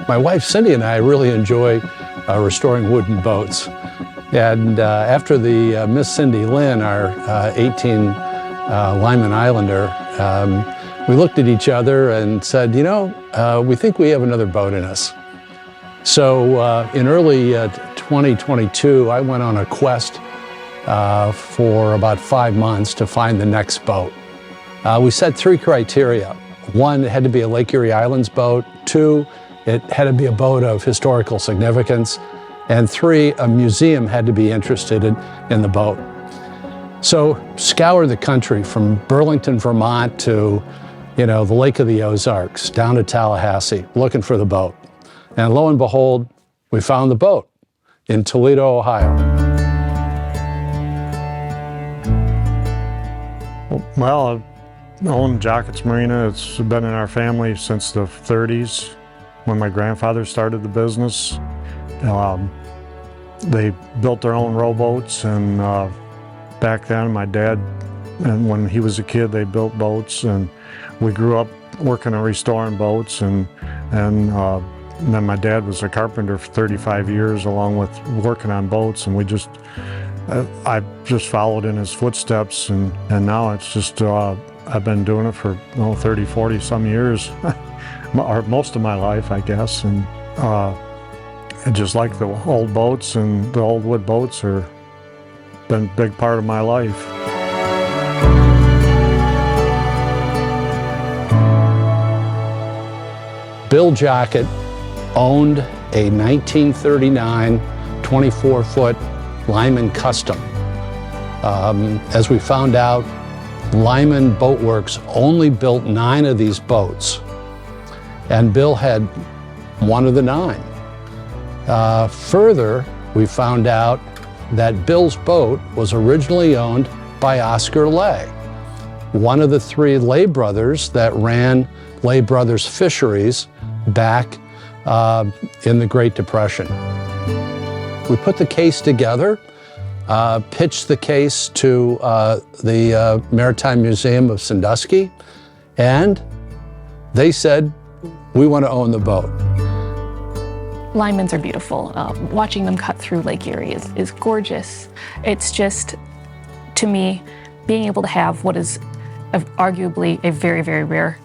My wife Cindy and I really enjoy restoring wooden boats. And after the Miss Cindy Lynn, our 18 Lyman Islander, we looked at each other and said, you know, we think we have another boat in us. So in early 2022, I went on a quest for about 5 months to find the next boat. We set 3 criteria. 1, it had to be a Lake Erie Islands boat. 2, it had to be a boat of historical significance. And 3, a museum had to be interested in the boat. So scoured the country from Burlington, Vermont to, you know, the Lake of the Ozarks, down to Tallahassee, looking for the boat. And lo and behold, we found the boat in Toledo, Ohio. Well, I've owned Jockett's Marina. It's been in our family since the 30s when my grandfather started the business. They built their own rowboats, and back then my dad, and when he was a kid, they built boats, and we grew up working and restoring boats, and then my dad was a carpenter for 35 years along with working on boats, and I just followed in his footsteps, and now it's just I've been doing it for 30, 40 some years, or most of my life, I guess. And I just like the old boats, and the old wood boats are been a big part of my life. Bill Jockett owned a 1939 24-foot Lyman Custom. As we found out, Lyman Boat Works only built 9 of these boats, and Bill had 1 of the 9. Further, we found out that Bill's boat was originally owned by Oscar Lay, one of the 3 Lay brothers that ran Lay Brothers Fisheries back in the Great Depression. We put the case together, pitched the case to the Maritime Museum of Sandusky, and they said, we want to own the boat. Lymans are beautiful. Watching them cut through Lake Erie is gorgeous. It's just, to me, being able to have what is arguably a very, very rare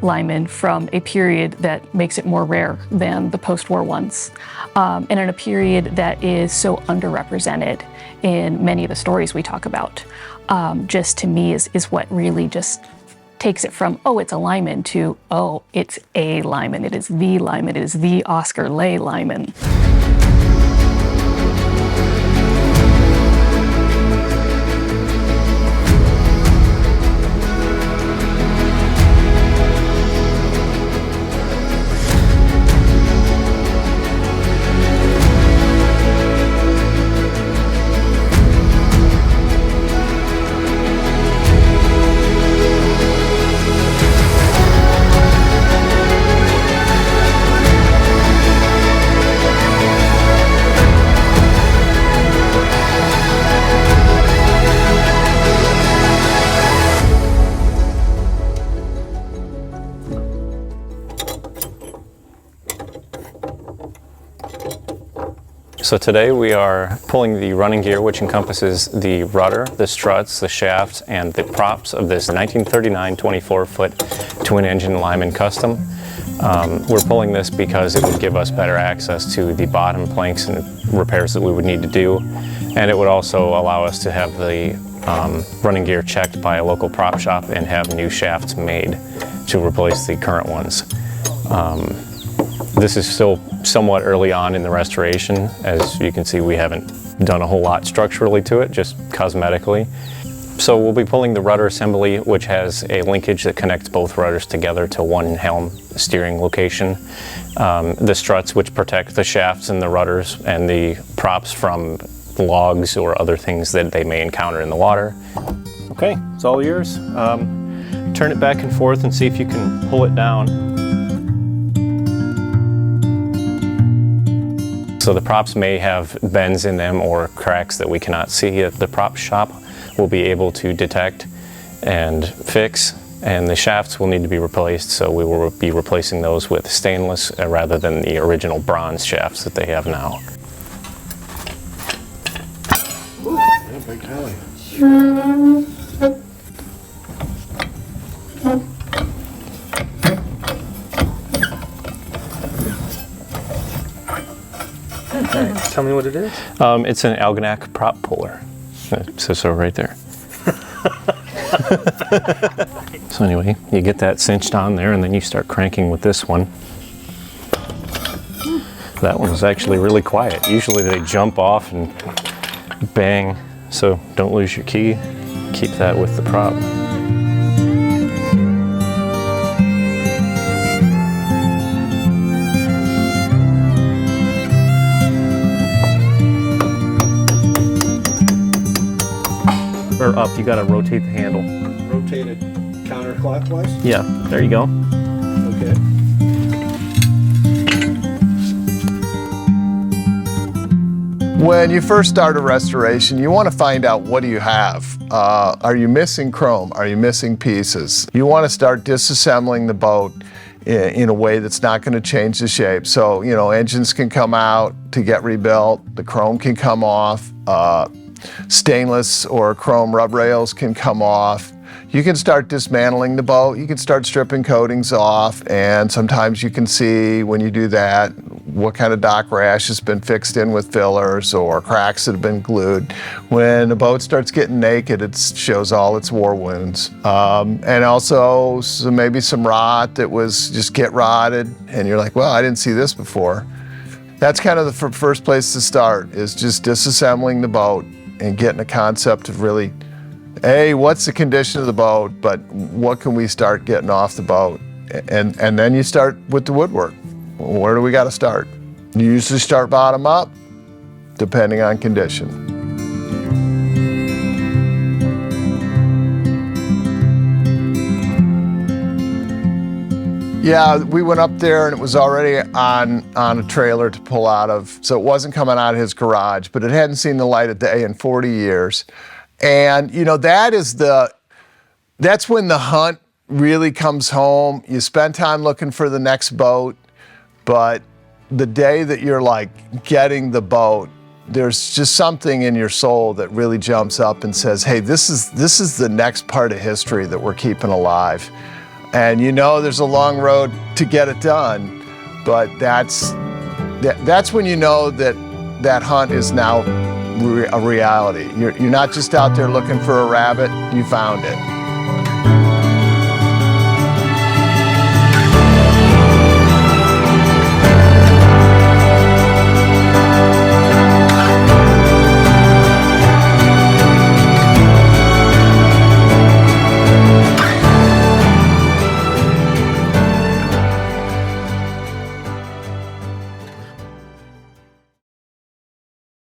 Lyman from a period that makes it more rare than the post-war ones, and in a period that is so underrepresented in many of the stories we talk about, just to me is what really just takes it from, oh, it's a Lyman, to, oh, it's a Lyman. It is the Lyman. It is the Oscar Lay Lyman. So today we are pulling the running gear, which encompasses the rudder, the struts, the shafts, and the props of this 1939 24-foot twin-engine Lyman Custom. We're pulling this because it would give us better access to the bottom planks and repairs that we would need to do, and it would also allow us to have the running gear checked by a local prop shop and have new shafts made to replace the current ones. This is still somewhat early on in the restoration. As you can see, we haven't done a whole lot structurally to it, just cosmetically. So we'll be pulling the rudder assembly, which has a linkage that connects both rudders together to one helm steering location. The struts, which protect the shafts and the rudders and the props from logs or other things that they may encounter in the water. Okay, it's all yours. Turn it back and forth and see if you can pull it down. So the props may have bends in them or cracks that we cannot see. The prop shop will be able to detect and fix and the shafts will need to be replaced, so we will be replacing those with stainless rather than the original bronze shafts that they have now. Tell me what it is. It's an algonac prop puller. So right there. So anyway, you get that cinched on there, and then you start cranking with this one. That one was actually really quiet. Usually they jump off and bang, so don't lose your key. Keep that with the prop. Or up, you gotta rotate the handle. Rotate it counterclockwise? Yeah, there you go. Okay. When you first start a restoration, you want to find out what do you have. Are you missing chrome? Are you missing pieces? You want to start disassembling the boat in a way that's not going to change the shape. So, you know, engines can come out to get rebuilt, the chrome can come off, stainless or chrome rub rails can come off. You can start dismantling the boat, you can start stripping coatings off, and sometimes you can see when you do that what kind of dock rash has been fixed in with fillers or cracks that have been glued. When a boat starts getting naked, it shows all its war wounds. And also maybe some rot that was just get rotted, and you're like, well, I didn't see this before. That's kind of the first place to start, is just disassembling the boat and getting a concept of really, A, what's the condition of the boat, but what can we start getting off the boat? And then you start with the woodwork. Where do we got to start? You usually start bottom up, depending on condition. Yeah, we went up there and it was already on a trailer to pull out of, so it wasn't coming out of his garage, but it hadn't seen the light of day in 40 years. And you know, that's when the hunt really comes home. You spend time looking for the next boat, but the day that you're like getting the boat, there's just something in your soul that really jumps up and says, hey, this is the next part of history that we're keeping alive. And you know there's a long road to get it done, but that's when you know that hunt is now a reality. You're not just out there looking for a rabbit, you found it.